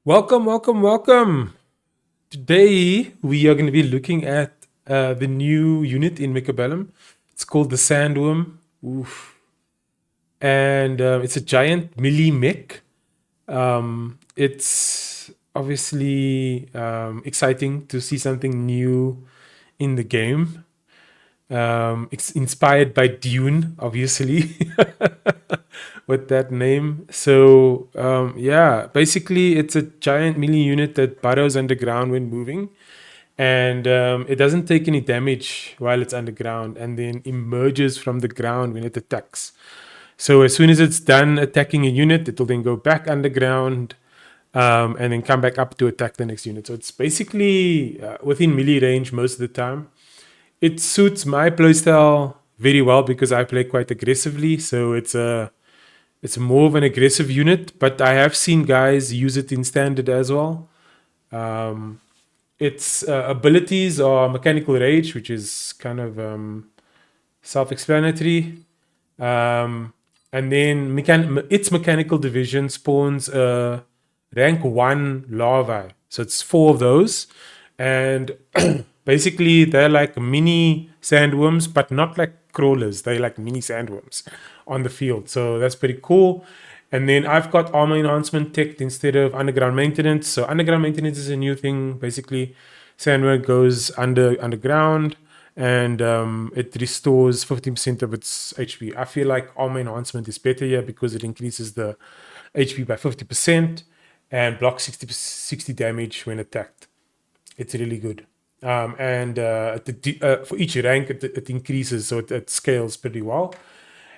Welcome, welcome, welcome. Today we are going to be looking at the new unit in Mechabellum. It's called the Sandworm. Oof. And it's a giant melee mech. It's obviously exciting to see something new in the game. It's inspired by Dune, obviously, with that name. So, yeah, basically, it's a giant melee unit that burrows underground when moving, and it doesn't take any damage while it's underground, and then emerges from the ground when it attacks. So, as soon as it's done attacking a unit, it will then go back underground. And then come back up to attack the next unit. So it's basically within melee range most of the time. It suits my playstyle very well because I play quite aggressively. So it's more of an aggressive unit, but I have seen guys use it in standard as well. Um, its abilities are mechanical rage, which is kind of self-explanatory. Um, and then its mechanical division spawns rank 1 larvae. So it's 4 of those. And basically, they're like mini sandworms, but not like crawlers. They're like mini sandworms on the field. So that's pretty cool. And then I've got armor enhancement tech instead of underground maintenance. So underground maintenance is a new thing. Basically, sandworm goes underground and it restores 15% of its HP. I feel like armor enhancement is better here because it increases the HP by 50% and blocks 60 damage when attacked. It's really good. And for each rank, it increases, so it scales pretty well.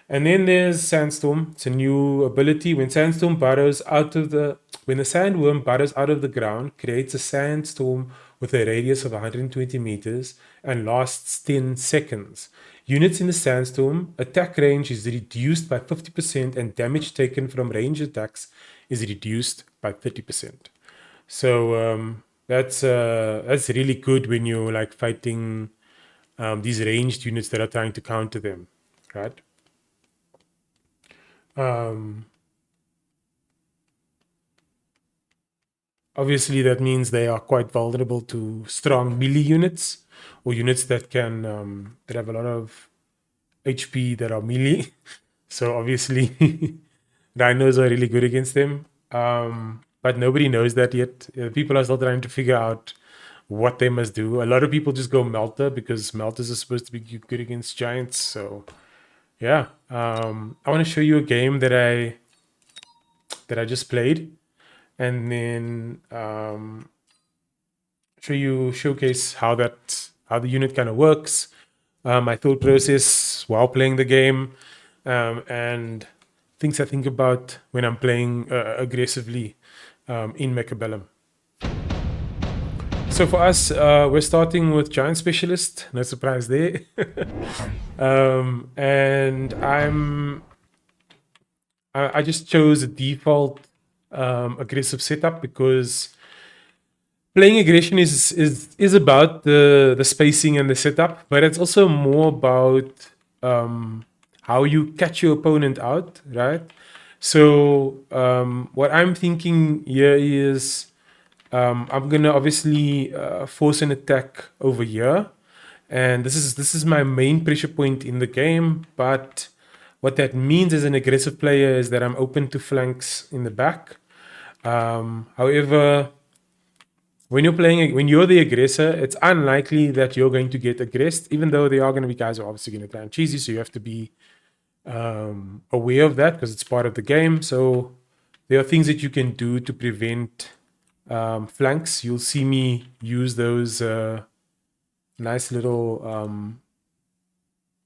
And then there's Sandstorm. It's a new ability. When the sandworm burrows out of the ground, creates a sandstorm with a radius of 120 meters and lasts 10 seconds. Units in the sandstorm attack range is reduced by 50% and damage taken from range attacks is reduced by 30%. So that's really good when you're like fighting these ranged units that are trying to counter them, right? Um, Obviously, that means they are quite vulnerable to strong melee units or units that can that have a lot of HP that are melee. So obviously, rhinos are really good against them. But nobody knows that yet. People are still trying to figure out what they must do. A lot of people just go Melter because Melters are supposed to be good against giants. So yeah, I want to show you a game that I just played, and then showcase how the unit kind of works, my thought process while playing the game, and things I think about when I'm playing aggressively in Mechabellum. So for us, we're starting with Giant Specialist. No surprise there. And I just chose a default aggressive setup because playing aggression is about the spacing and the setup, but it's also more about how you catch your opponent out, right? So what I'm thinking here is I'm gonna obviously force an attack over here, and this is my main pressure point in the game. But what that means as an aggressive player is that I'm open to flanks in the back. However, when you're the aggressor, it's unlikely that you're going to get aggressed, even though there are going to be guys who are obviously going to try and cheese you. So you have to be aware of that because it's part of the game. So there are things that you can do to prevent flanks. You'll see me use those nice little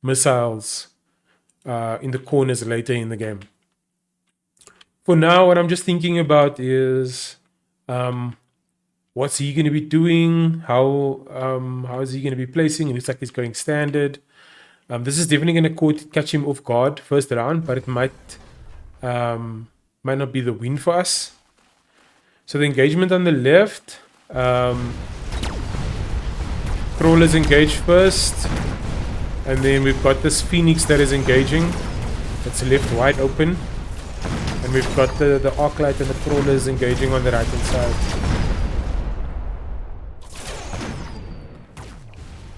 missiles in the corners later in the game. For now, what I'm just thinking about is what's he going to be doing? How is he going to be placing? It looks like he's going standard. This is definitely going to catch him off guard first round, but it might not be the win for us. So the engagement on the left, crawlers engage first, and then we've got this phoenix that is engaging. That's left wide open, And we've got the arc light and the crawlers engaging on the right hand side.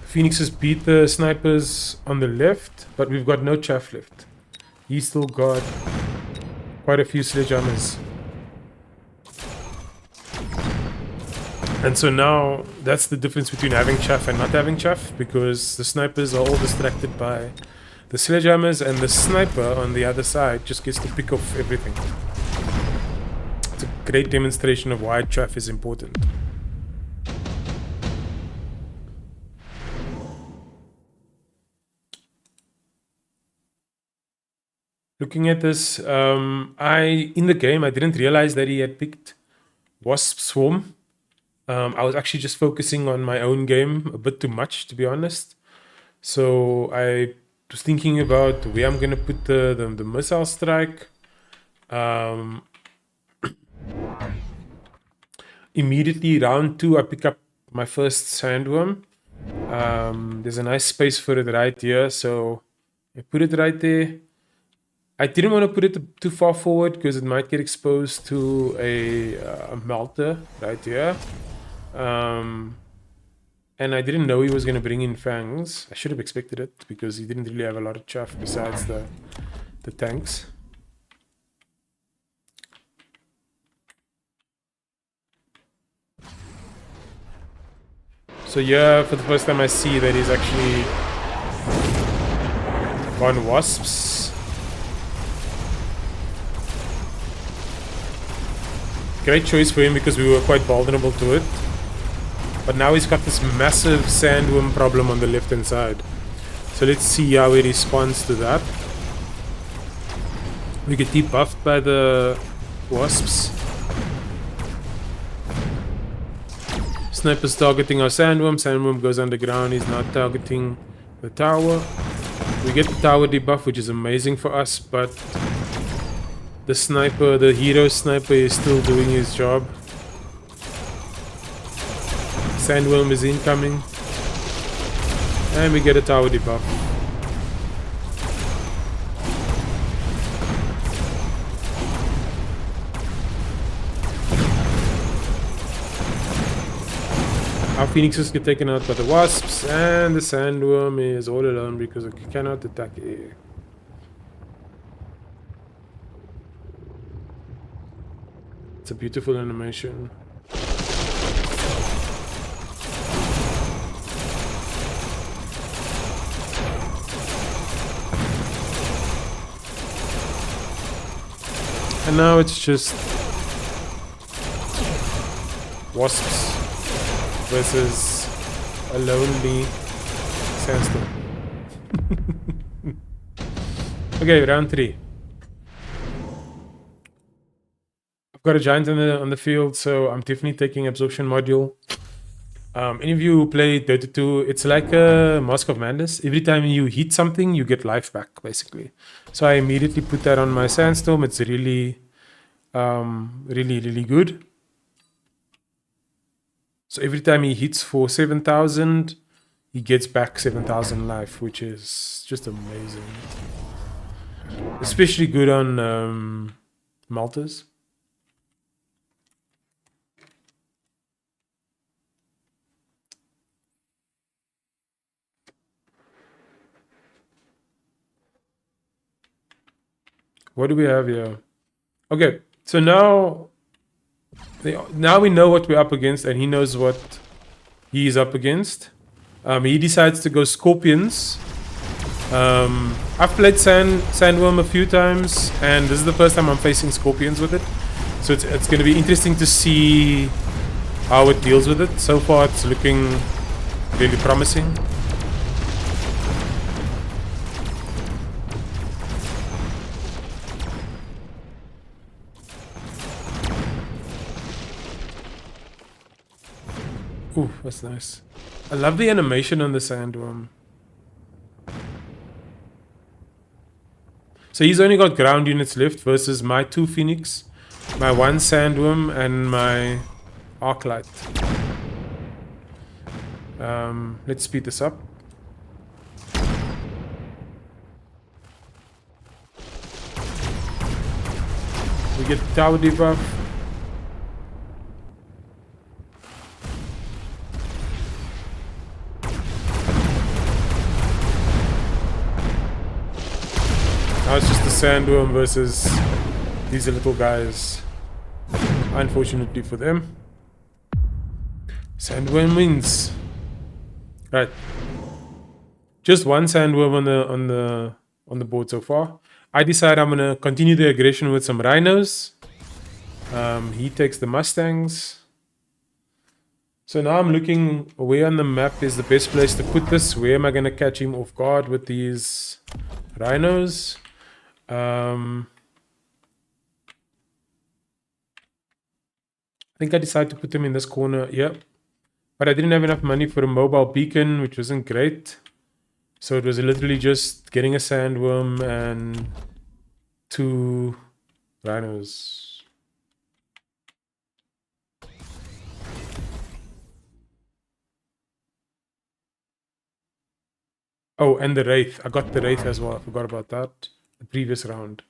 Phoenixes beat the snipers on the left, but we've got no chaff left. He's still got quite a few sledgehammers. And so now that's the difference between having chaff and not having chaff, because the snipers are all distracted by the sledgehammers, and the sniper on the other side just gets to pick off everything. It's a great demonstration of why chaff is important. Looking at this, in the game, I didn't realize that he had picked Wasp Swarm. I was actually just focusing on my own game a bit too much, to be honest. So I was thinking about where I'm going to put the missile strike. Immediately, round 2, I pick up my first Sandworm. There's a nice space for it right here, so I put it right there. I didn't want to put it too far forward because it might get exposed to a melter right here. And I didn't know he was going to bring in fangs. I should have expected it because he didn't really have a lot of chaff besides the tanks. So yeah, for the first time I see that he's actually gone wasps. Great choice for him because we were quite vulnerable to it. But now he's got this massive sandworm problem on the left hand side. So let's see how he responds to that. We get debuffed by the wasps. Sniper's targeting our sandworm. Sandworm goes underground. He's not targeting the tower. We get the tower debuff, which is amazing for us, but the sniper, the hero sniper, is still doing his job. Sandworm is incoming. And we get a tower debuff. Our phoenixes get taken out by the wasps, and the sandworm is all alone because it cannot attack air. It's a beautiful animation. And now it's just wasps versus a lonely Sandstorm. Okay, round 3. I've got a giant on the field, so I'm definitely taking absorption module. Any of you who play Dota 2, it's like a Mask of Madness. Every time you hit something, you get life back, basically. So I immediately put that on my Sandstorm. It's really, really good. So every time he hits for 7,000, he gets back 7,000 life, which is just amazing. Especially good on Maltas. What do we have here? Okay, so now we know what we're up against, and he knows what he is up against. He decides to go scorpions. I've played Sandworm a few times, and this is the first time I'm facing scorpions with it. So it's going to be interesting to see how it deals with it. So far, it's looking really promising. Ooh, that's nice. I love the animation on the sandworm. So he's only got ground units left versus my 2 phoenix, my 1 sandworm, and my arc light. Let's speed this up. We get tower debuff. Now it's just the Sandworm versus these little guys. Unfortunately for them. Sandworm wins. Right. Just one Sandworm on the board so far. I decide I'm gonna continue the aggression with some rhinos. He takes the Mustangs. So now I'm looking where on the map is the best place to put this. Where am I gonna catch him off guard with these rhinos? I think I decided to put them in this corner. Yep. But I didn't have enough money for a mobile beacon, which wasn't great. So it was literally just getting a Sandworm and 2 rhinos. Oh, and the Wraith. I got the Wraith as well. I forgot about that. The previous round.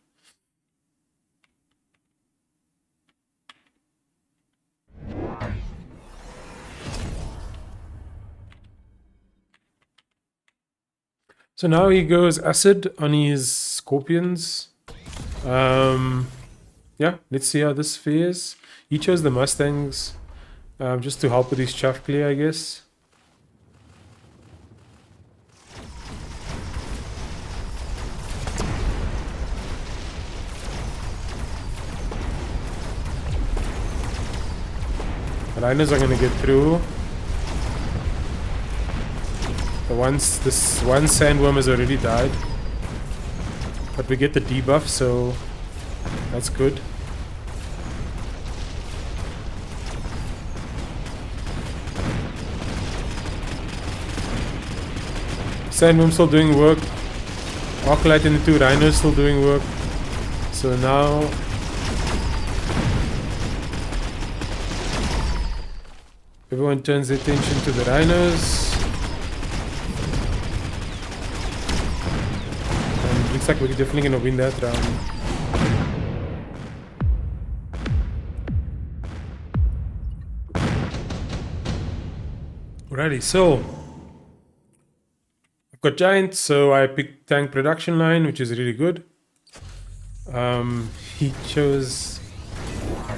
So now he goes acid on his scorpions. Yeah, let's see how this fares. He chose the Mustangs just to help with his chaff clear, I guess. The Rhinos are gonna get through. This one Sandworm has already died. But we get the debuff, so that's good. Sandworm still doing work. Arclight and the 2 rhinos still doing work. So now everyone turns their attention to the rhinos. And looks like we're definitely gonna win that round. Alrighty, so I've got giants, so I picked tank production line, which is really good. He chose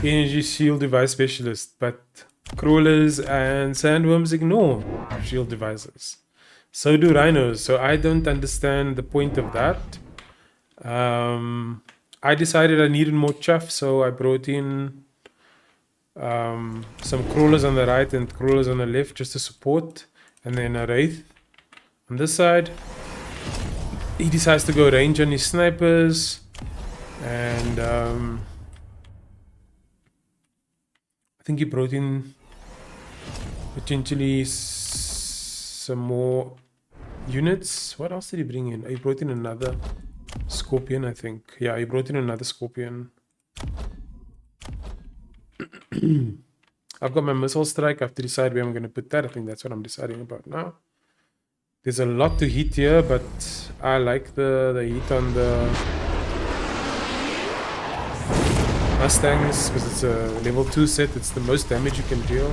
energy shield device specialist, but crawlers and sandworms ignore shield devices. So do rhinos, so I don't understand the point of that. I decided I needed more chaff, so I brought in some crawlers on the right and crawlers on the left just to support, and then a wraith on this side. He decides to go range on his snipers, and I think he brought in potentially some more units. What else did he bring in? He brought in another scorpion, I think. Yeah, he brought in another scorpion. I've got my missile strike. I have to decide where I'm going to put that. I think that's what I'm deciding about now. There's a lot to hit here, but I like the hit on the Mustangs because it's a level 2 set. It's the most damage you can deal.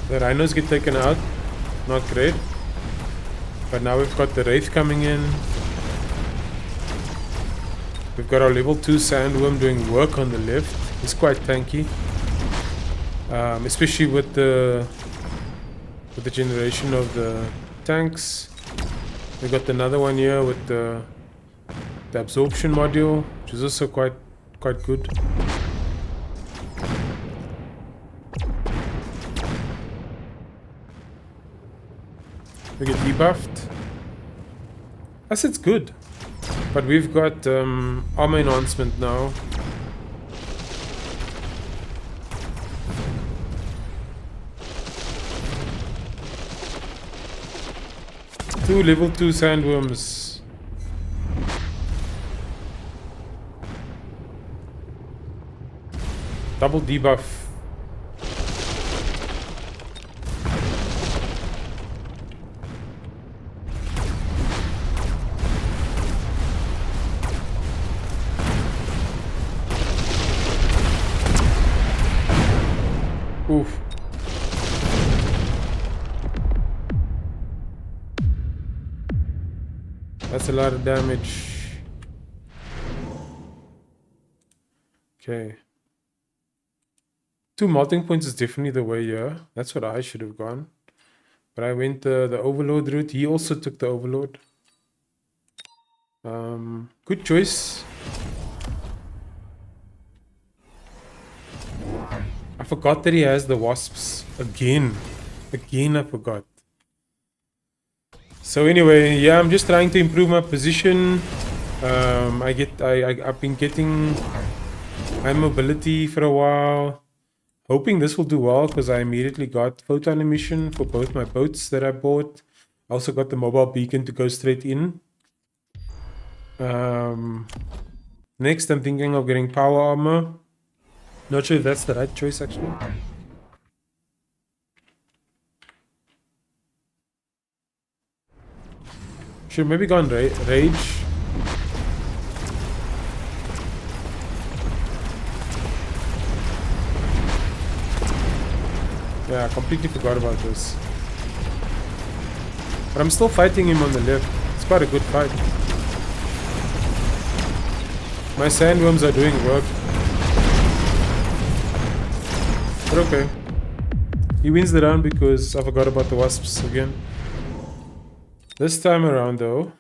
The rhinos get taken out. Not great. But now we've got the wraith coming in. We've got our level 2 sandworm doing work on the left. He's quite tanky. Especially with the generation of the tanks. We got another one here with the absorption module, which is also quite good. We get debuffed. Asset's good, but we've got armor enhancement now. Two level 2 sandworms. Double debuff. That's a lot of damage. Okay. 2 melting points is definitely the way here. That's what I should have gone. But I went the overload route. He also took the overload. Good choice. I forgot that he has the wasps again. Again, I forgot. So anyway, yeah, I'm just trying to improve my position. I've been getting high mobility for a while. Hoping this will do well because I immediately got photon emission for both my boats that I bought. I also got the mobile beacon to go straight in. Next, I'm thinking of getting power armor. Not sure if that's the right choice, actually. Should maybe go on rage. Yeah, I completely forgot about this. But I'm still fighting him on the left. It's quite a good fight. My sandworms are doing work. But okay. He wins the round because I forgot about the wasps again. This time around though,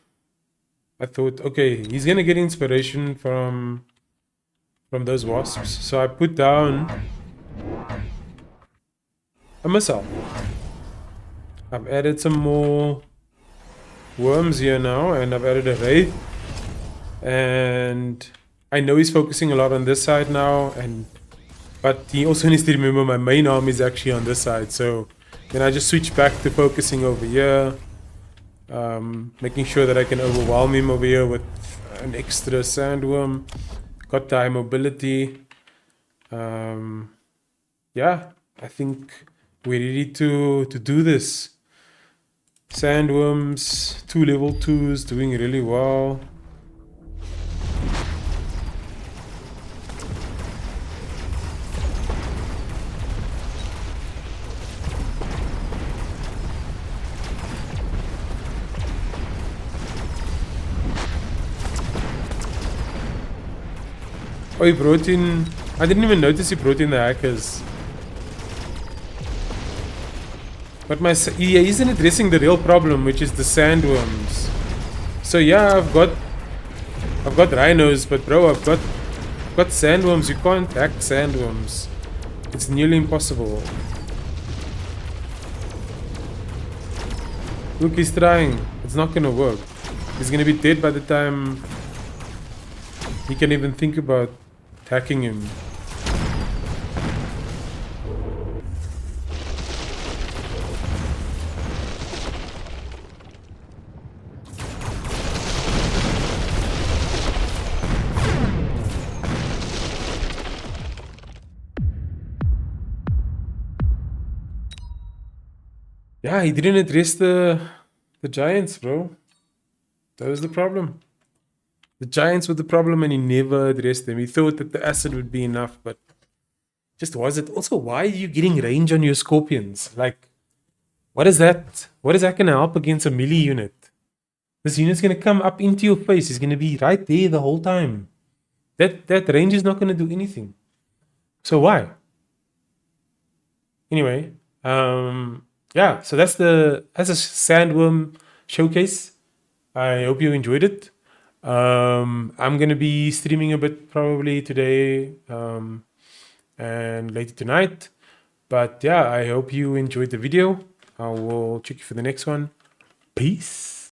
I thought, okay, he's gonna get inspiration from those wasps. So I put down a missile. I've added some more worms here now, and I've added a wraith. And I know he's focusing a lot on this side now, but he also needs to remember my main arm is actually on this side. So then I just switch back to focusing over here, making sure that I can overwhelm him over here with an extra sandworm. Got the high mobility. Yeah, I think we're ready to do this. Sandworms, 2 level 2s, doing really well. Oh, he brought in... I didn't even notice he brought in the hackers. But he isn't addressing the real problem, which is the sandworms. So yeah, I've got rhinos, but bro, I've got sandworms. You can't hack sandworms. It's nearly impossible. Look, he's trying. It's not gonna work. He's gonna be dead by the time he can even think about hacking him. Yeah, he didn't address the giants, bro. That was the problem. The giants were the problem and he never addressed them. He thought that the acid would be enough, but just was it. Also, why are you getting range on your scorpions? Like, what is that? What is that going to help against a melee unit? This unit's going to come up into your face. He's going to be right there the whole time. That range is not going to do anything. So why? Anyway, yeah, so that's a sandworm showcase. I hope you enjoyed it. I'm gonna be streaming a bit probably today and later tonight. But yeah, I hope you enjoyed the video. I will check you for the next one. Peace.